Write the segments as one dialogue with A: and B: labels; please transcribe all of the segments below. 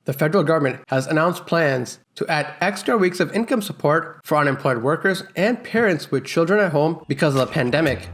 A: The federal government has announced plans to add extra weeks of income support for unemployed workers and parents with children at home because of the pandemic.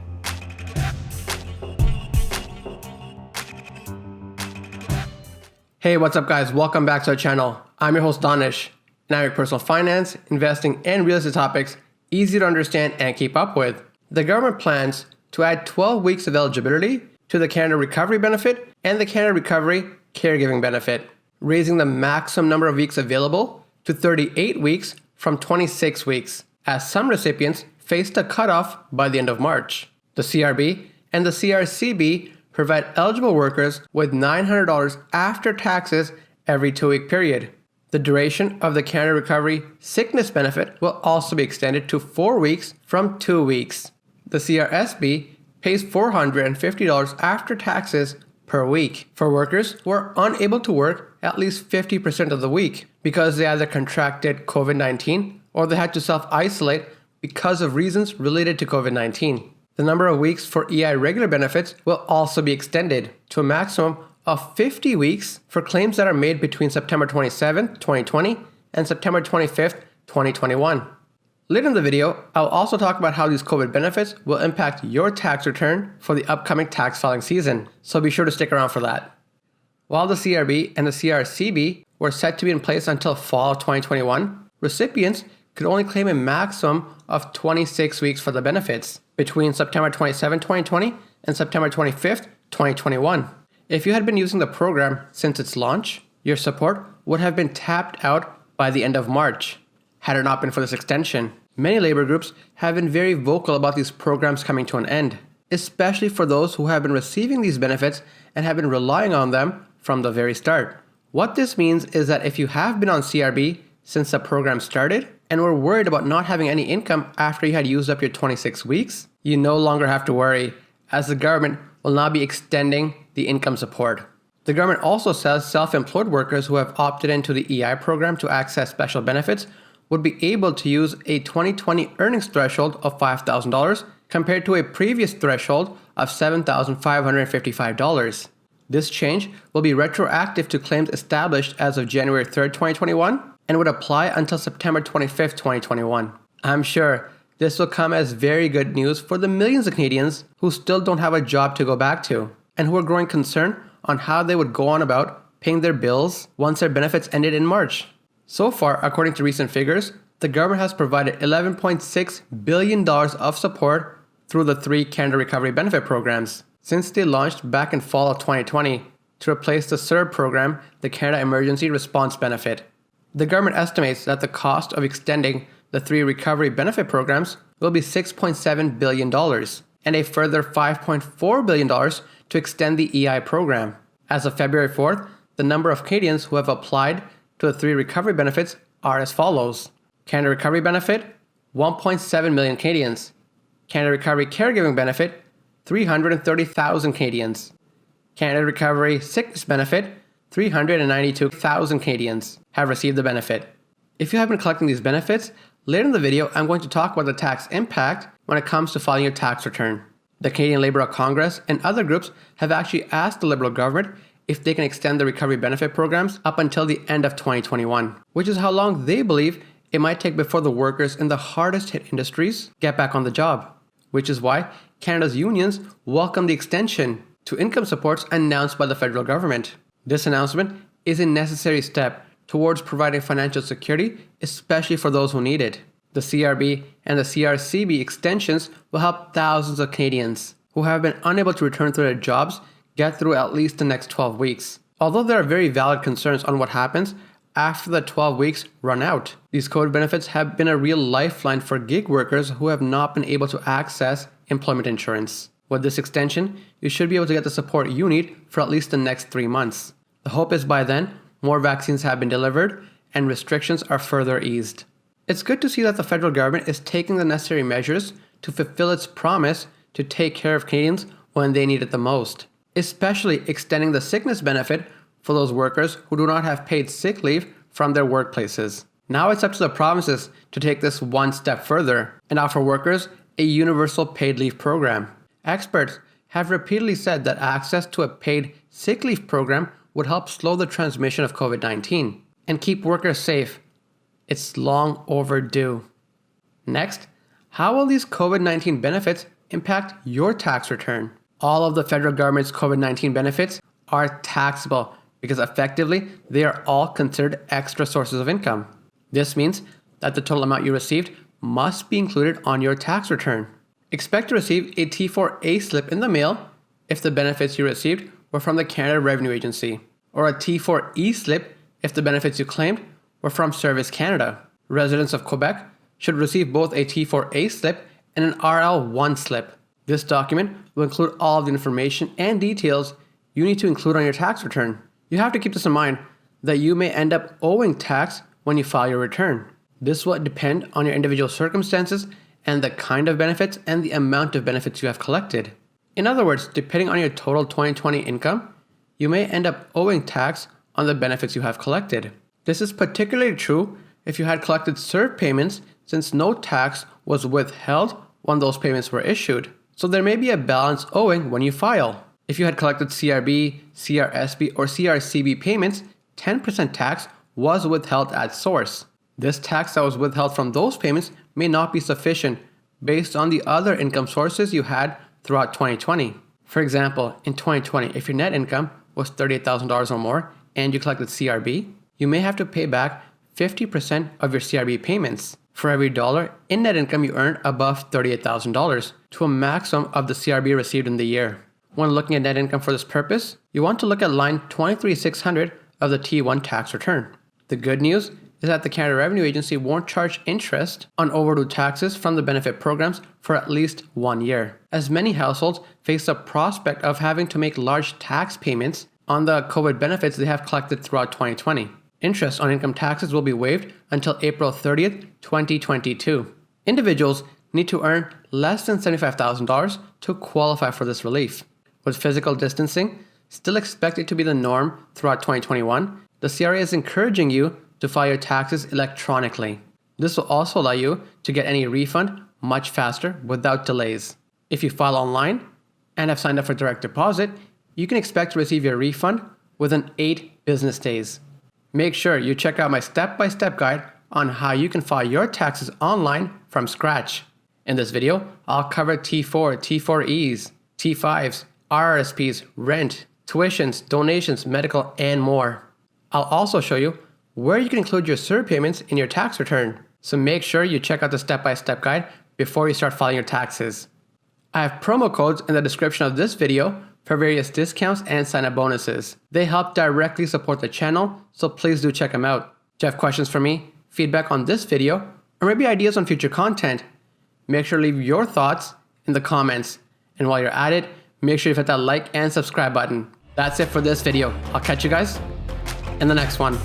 A: Hey, what's up guys? Welcome back to our channel. I'm your host Danish, and I make personal finance, investing, and real estate topics easy to understand and keep up with. The government plans to add 12 weeks of eligibility to the Canada Recovery Benefit and the Canada Recovery Caregiving Benefit, raising the maximum number of weeks available to 38 weeks from 26 weeks, as some recipients faced a cutoff by the end of March. The CRB and the CRSB provide eligible workers with $900 after taxes every 2-week period. The duration of the Canada Recovery Sickness Benefit will also be extended to 4 weeks from 2 weeks. The CRSB pays $450 after taxes per week for workers who are unable to work at least 50% of the week because they either contracted COVID-19 or they had to self-isolate because of reasons related to COVID-19. The number of weeks for EI regular benefits will also be extended to a maximum of 50 weeks for claims that are made between September 27, 2020 and September 25, 2021. Later in the video, I'll also talk about how these COVID benefits will impact your tax return for the upcoming tax filing season, so be sure to stick around for that. While the CRB and the CRSB were set to be in place until fall of 2021, recipients could only claim a maximum of 26 weeks for the benefits between September 27, 2020 and September 25, 2021. If you had been using the program since its launch, your support would have been tapped out by the end of March, had it not been for this extension. Many labor groups have been very vocal about these programs coming to an end, especially for those who have been receiving these benefits and have been relying on them from the very start. What this means is that if you have been on CRB since the program started and were worried about not having any income after you had used up your 26 weeks, you no longer have to worry, as the government will now be extending the income support. The government also says self-employed workers who have opted into the EI program to access special benefits would be able to use a 2020 earnings threshold of $5,000 compared to a previous threshold of $7,555. This change will be retroactive to claims established as of January 3rd, 2021 and would apply until September 25th, 2021. I'm sure this will come as very good news for the millions of Canadians who still don't have a job to go back to and who are growing concern on how they would go on about paying their bills once their benefits ended in March. So far, according to recent figures, the government has provided $11.6 billion of support through the 3 Canada Recovery Benefit programs since they launched back in fall of 2020 to replace the CERB program, the Canada Emergency Response Benefit. The government estimates that the cost of extending the 3 recovery benefit programs will be $6.7 billion and a further $5.4 billion to extend the EI program. As of February 4th, the number of Canadians who have applied to the 3 recovery benefits are as follows. Canada Recovery Benefit, 1.7 million Canadians. Canada Recovery Caregiving Benefit, 330,000 Canadians. Canada Recovery Sickness Benefit, 392,000 Canadians have received the benefit. If you have been collecting these benefits, later in the video I'm going to talk about the tax impact when it comes to filing your tax return. The Canadian Labour Congress and other groups have actually asked the Liberal government if they can extend the recovery benefit programs up until the end of 2021, which is how long they believe it might take before the workers in the hardest hit industries get back on the job, which is why Canada's unions welcome the extension to income supports announced by the federal government. This announcement is a necessary step towards providing financial security, especially for those who need it. The CRB and the CRSB extensions will help thousands of Canadians who have been unable to return to their jobs get through at least the next 12 weeks. Although there are very valid concerns on what happens after the 12 weeks run out, these COVID benefits have been a real lifeline for gig workers who have not been able to access employment insurance. With this extension, you should be able to get the support you need for at least the next 3 months. The hope is by then, more vaccines have been delivered and restrictions are further eased. It's good to see that the federal government is taking the necessary measures to fulfill its promise to take care of Canadians when they need it the most, especially extending the sickness benefit for those workers who do not have paid sick leave from their workplaces. Now it's up to the provinces to take this one step further and offer workers a universal paid leave program. Experts have repeatedly said that access to a paid sick leave program would help slow the transmission of COVID-19 and keep workers safe. It's long overdue. Next, how will these COVID-19 benefits impact your tax return? All of the federal government's COVID-19 benefits are taxable because effectively they are all considered extra sources of income. This means that the total amount you received must be included on your tax return. Expect to receive a T4A slip in the mail if the benefits you received were from the Canada Revenue Agency, or a T4E slip if the benefits you claimed were from Service Canada. Residents of Quebec should receive both a T4A slip and an RL1 slip. This document will include all of the information and details you need to include on your tax return. You have to keep this in mind that you may end up owing tax when you file your return. This will depend on your individual circumstances and the kind of benefits and the amount of benefits you have collected. In other words, depending on your total 2020 income, you may end up owing tax on the benefits you have collected. This is particularly true if you had collected CERB payments, since no tax was withheld when those payments were issued. So there may be a balance owing when you file. If you had collected CRB, CRSB, or CRCB payments, 10% tax was withheld at source. This tax that was withheld from those payments may not be sufficient based on the other income sources you had throughout 2020. For example, in 2020, if your net income was $38,000 or more and you collected CRB, you may have to pay back 50% of your CRB payments for every dollar in net income you earned above $38,000 to a maximum of the CRB received in the year. When looking at net income for this purpose, you want to look at line 23600 of the T1 tax return. The good news is that the Canada Revenue Agency won't charge interest on overdue taxes from the benefit programs for at least 1 year, as many households face the prospect of having to make large tax payments on the COVID benefits they have collected throughout 2020. Interest on income taxes will be waived until April 30th, 2022. Individuals need to earn less than $75,000 to qualify for this relief. With physical distancing still expected to be the norm throughout 2021, the CRA is encouraging you to file your taxes electronically. This will also allow you to get any refund much faster without delays. If you file online and have signed up for direct deposit, you can expect to receive your refund within 8 business days. Make sure you check out my step-by-step guide on how you can file your taxes online from scratch. In this video, I'll cover T4, T4Es, T5s, RRSPs, rent, tuitions, donations, medical, and more. I'll also show you where you can include your CERB payments in your tax return. So make sure you check out the step-by-step guide before you start filing your taxes. I have promo codes in the description of this video for various discounts and sign-up bonuses. They help directly support the channel, so please do check them out. Do you have questions for me, feedback on this video, or maybe ideas on future content? Make sure to leave your thoughts in the comments. And while you're at it, make sure you hit that like and subscribe button. That's it for this video. I'll catch you guys in the next one.